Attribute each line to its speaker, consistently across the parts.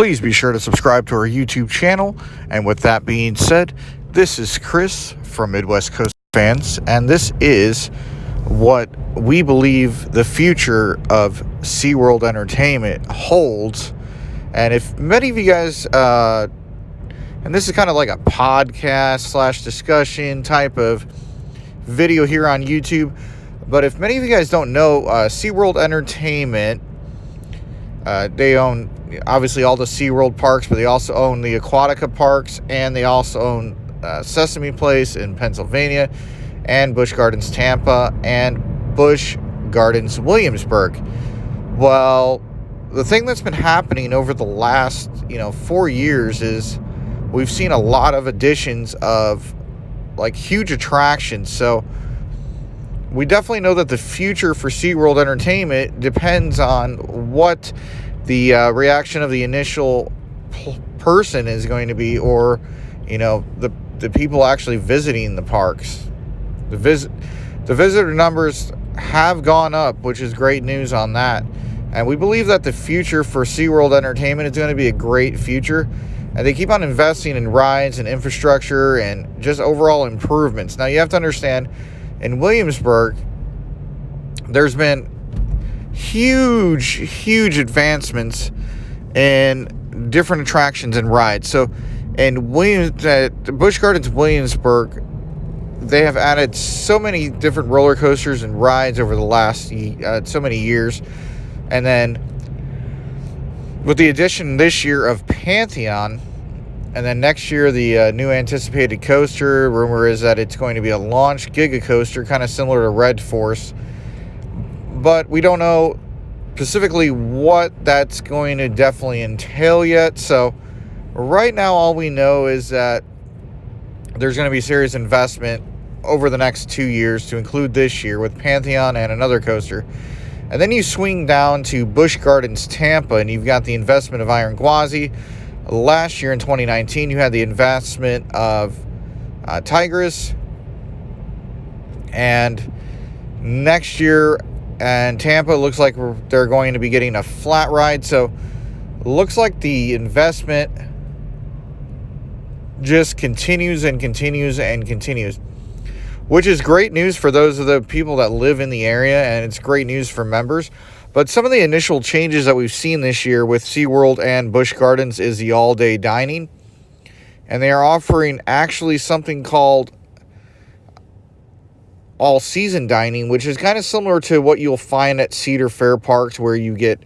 Speaker 1: Please be sure to subscribe to our YouTube channel. And with that being said, this is Chris from Midwest Coast Fans, and this is what we believe the future of SeaWorld Entertainment holds. And if many of you guys, and this is kind of like a podcast / discussion type of video here on YouTube, but if many of you guys don't know, SeaWorld Entertainment, they own obviously all the SeaWorld parks, but they also own the Aquatica parks, and they also own Sesame Place in Pennsylvania, and Busch Gardens Tampa, and Busch Gardens Williamsburg. Well, the thing that's been happening over the last 4 years is we've seen a lot of additions of like huge attractions. So we definitely know that the future for SeaWorld Entertainment depends on what the reaction of the initial person is going to be, or the people actually visiting the parks. The visitor numbers have gone up, which is great news on that. And we believe that the future for SeaWorld Entertainment is going to be a great future. And they keep on investing in rides and infrastructure and just overall improvements. Now, you have to understand, in Williamsburg, there's been huge advancements in different attractions and rides. So in Busch Gardens Williamsburg, they have added so many different roller coasters and rides over the last so many years. And then with the addition this year of Pantheon, and then next year the new anticipated coaster, rumor is that it's going to be a launch Giga Coaster, kind of similar to Red Force. But we don't know specifically what that's going to definitely entail yet. So right now all we know is that there's going to be serious investment over the next 2 years, to include this year with Pantheon and another coaster. And then you swing down to Busch Gardens Tampa, and you've got the investment of Iron Gwazi. Last year in 2019, you had the investment of Tigris. And next year in Tampa, it looks like they're going to be getting a flat ride. So it looks like the investment just continues and continues and continues, which is great news for those of the people that live in the area, and it's great news for members. But some of the initial changes that we've seen this year with SeaWorld and Busch Gardens is the all-day dining. And they are offering actually something called all-season dining, which is kind of similar to what you'll find at Cedar Fair Parks, where you get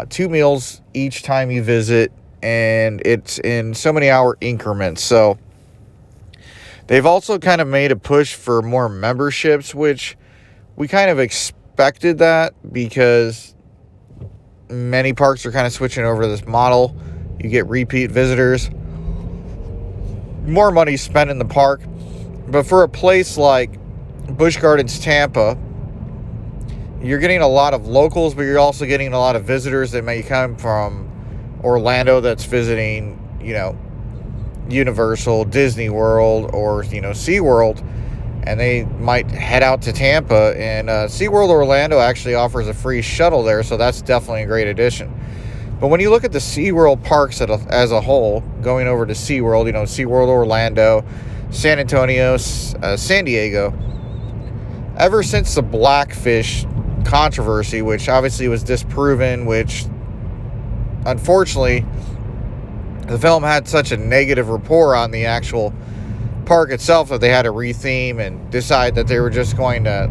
Speaker 1: 2 meals each time you visit, and it's in so many hour increments. So they've also kind of made a push for more memberships, which we kind of expected that, because many parks are kind of switching over to this model. You get repeat visitors, more money spent in the park. But for a place like Busch Gardens Tampa, you're getting a lot of locals, but you're also getting a lot of visitors that may come from Orlando that's visiting, Universal, Disney World, or SeaWorld, and they might head out to Tampa. And SeaWorld Orlando actually offers a free shuttle there, so that's definitely a great addition. But when you look at the SeaWorld parks as a whole, going over to SeaWorld, SeaWorld Orlando, San Antonio, San Diego, ever since the Blackfish controversy, which obviously was disproven, which unfortunately the film had such a negative rapport on the actual park itself that they had to retheme and decide that they were just going to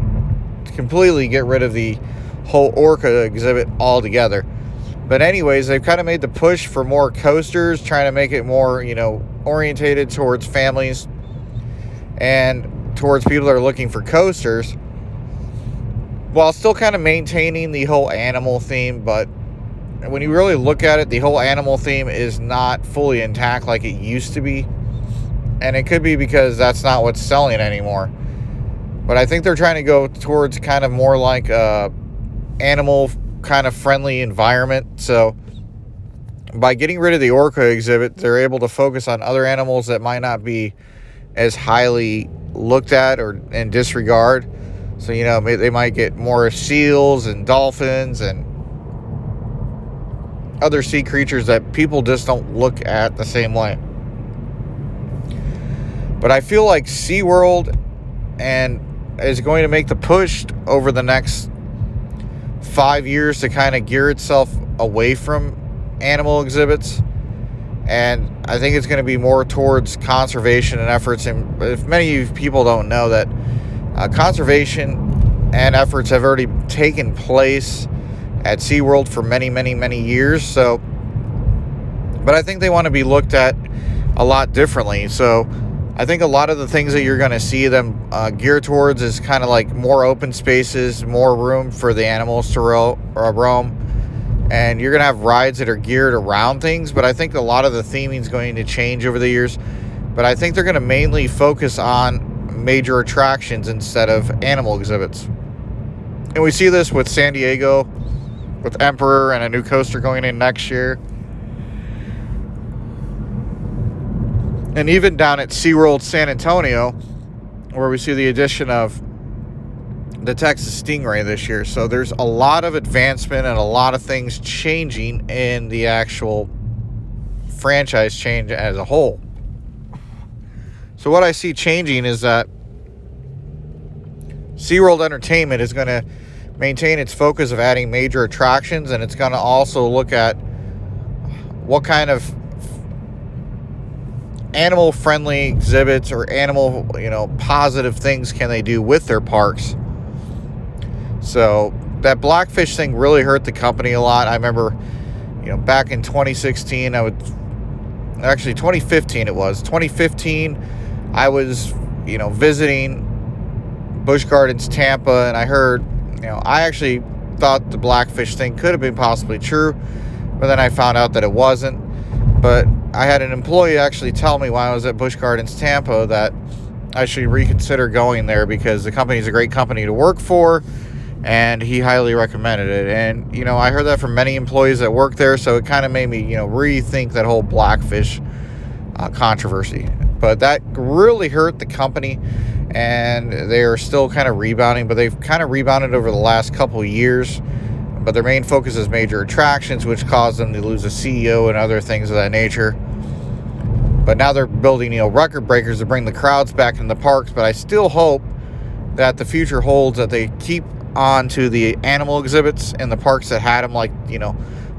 Speaker 1: completely get rid of the whole orca exhibit altogether. But anyways, they've kind of made the push for more coasters, trying to make it more, orientated towards families and towards people that are looking for coasters, while still kind of maintaining the whole animal theme. But when you really look at it, the whole animal theme is not fully intact like it used to be. And it could be because that's not what's selling anymore. But I think they're trying to go towards kind of more like a animal kind of friendly environment. So by getting rid of the orca exhibit, they're able to focus on other animals that might not be as highly looked at or in disregard. So, they might get more seals and dolphins and other sea creatures that people just don't look at the same way. But I feel like SeaWorld is going to make the push over the next 5 years to kind of gear itself away from animal exhibits. And I think it's going to be more towards conservation and efforts. And if many people don't know that conservation and efforts have already taken place at SeaWorld for many, many, many years. So, but I think they want to be looked at a lot differently. So I think a lot of the things that you're going to see them gear towards is kind of like more open spaces, more room for the animals to roam. And you're going to have rides that are geared around things. But I think a lot of the theming is going to change over the years. But I think they're going to mainly focus on major attractions instead of animal exhibits. And we see this with San Diego, with Emperor and a new coaster going in next year. And even down at SeaWorld San Antonio, where we see the addition of the Texas Stingray this year. So there's a lot of advancement and a lot of things changing in the actual franchise change as a whole. So what I see changing is that SeaWorld Entertainment is going to maintain its focus of adding major attractions, and it's going to also look at what kind of animal-friendly exhibits or animal, positive things can they do with their parks. So that Blackfish thing really hurt the company a lot. I remember, back in 2016, 2015 it was. 2015, I was, visiting Busch Gardens, Tampa, and I heard, I actually thought the Blackfish thing could have been possibly true, but then I found out that it wasn't. But I had an employee actually tell me while I was at Busch Gardens, Tampa, that I should reconsider going there because the company is a great company to work for, and he highly recommended it. And, I heard that from many employees that work there, so it kind of made me, rethink that whole Blackfish controversy. But that really hurt the company, and they are still kind of rebounding, but they've kind of rebounded over the last couple of years. But their main focus is major attractions, which caused them to lose a CEO and other things of that nature. But now they're building, record breakers to bring the crowds back in the parks. But I still hope that the future holds that they keep on to the animal exhibits in the parks that had them, like,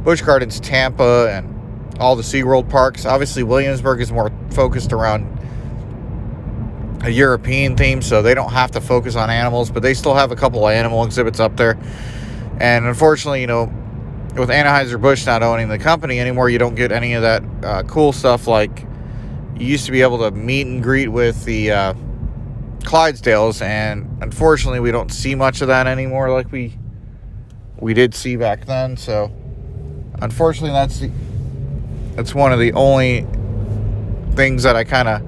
Speaker 1: Busch Gardens, Tampa, and all the SeaWorld parks. Obviously, Williamsburg is more focused around a European theme, so they don't have to focus on animals. But they still have a couple of animal exhibits up there. And unfortunately, with Anheuser-Busch not owning the company anymore, you don't get any of that cool stuff like you used to be able to meet and greet with the Clydesdales. And unfortunately, we don't see much of that anymore like we did see back then. So unfortunately, that's one of the only things that I kind of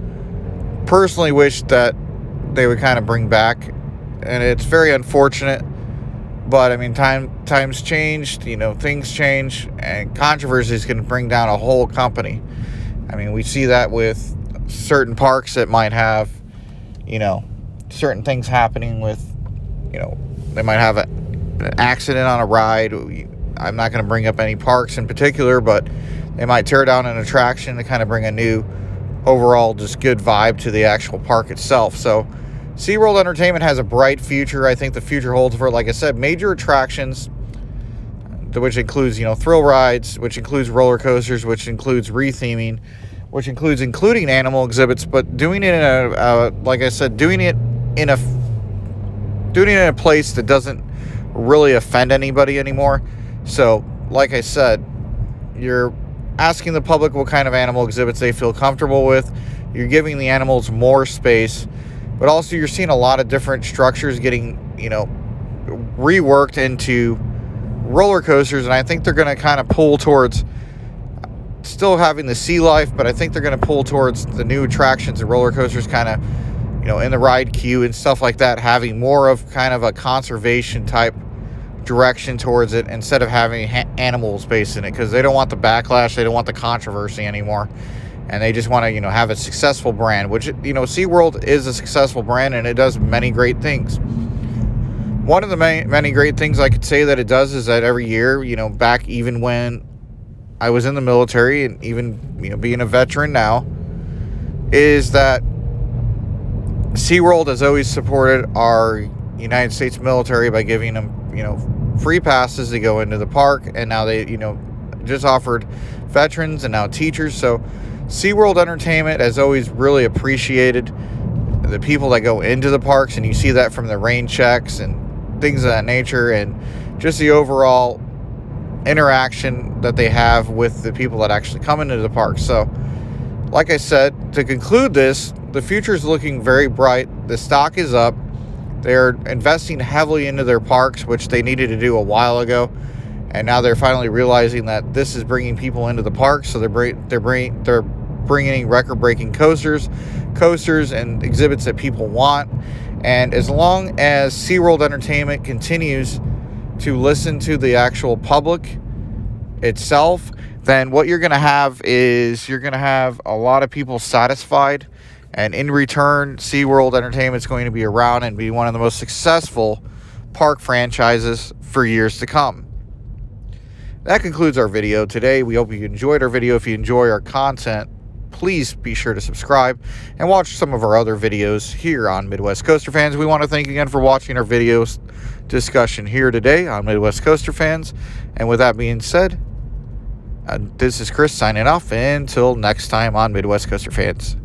Speaker 1: personally wish that they would kind of bring back. And it's very unfortunate. But, times changed, things change, and controversies can bring down a whole company. We see that with certain parks that might have, certain things happening with, they might have an accident on a ride. I'm not going to bring up any parks in particular, but they might tear down an attraction to kind of bring a new, overall, just good vibe to the actual park itself. So SeaWorld Entertainment has a bright future. I think the future holds for, like I said, major attractions, which includes, thrill rides, which includes roller coasters, which includes retheming, which includes including animal exhibits, but doing it in a place that doesn't really offend anybody anymore. So, like I said, you're asking the public what kind of animal exhibits they feel comfortable with. You're giving the animals more space. But also you're seeing a lot of different structures getting, reworked into roller coasters. And I think they're going to kind of pull towards still having the sea life, but I think they're going to pull towards the new attractions and roller coasters kind of, in the ride queue and stuff like that, having more of kind of a conservation type direction towards it instead of having animal space in it, because they don't want the backlash. They don't want the controversy anymore. And they just want to, have a successful brand, which, SeaWorld is a successful brand, and it does many great things. One of the many great things I could say that it does is that every year, back even when I was in the military, and even being a veteran now, is that SeaWorld has always supported our United States military by giving them free passes to go into the park, and now they just offered veterans and now teachers. So SeaWorld Entertainment has always really appreciated the people that go into the parks, and you see that from the rain checks and things of that nature, and just the overall interaction that they have with the people that actually come into the park. So like I said, to conclude this, the future is looking very bright. The stock is up. They're investing heavily into their parks, which they needed to do a while ago, and now they're finally realizing that this is bringing people into the park. So they're bringing record-breaking coasters and exhibits that people want. And as long as SeaWorld Entertainment continues to listen to the actual public itself, then what you're going to have is a lot of people satisfied. And in return, SeaWorld Entertainment is going to be around and be one of the most successful park franchises for years to come. That concludes our video today. We hope you enjoyed our video. If you enjoy our content, please be sure to subscribe and watch some of our other videos here on Midwest Coaster Fans. We want to thank you again for watching our videos discussion here today on Midwest Coaster Fans. And with that being said, this is Chris signing off. Until next time on Midwest Coaster Fans.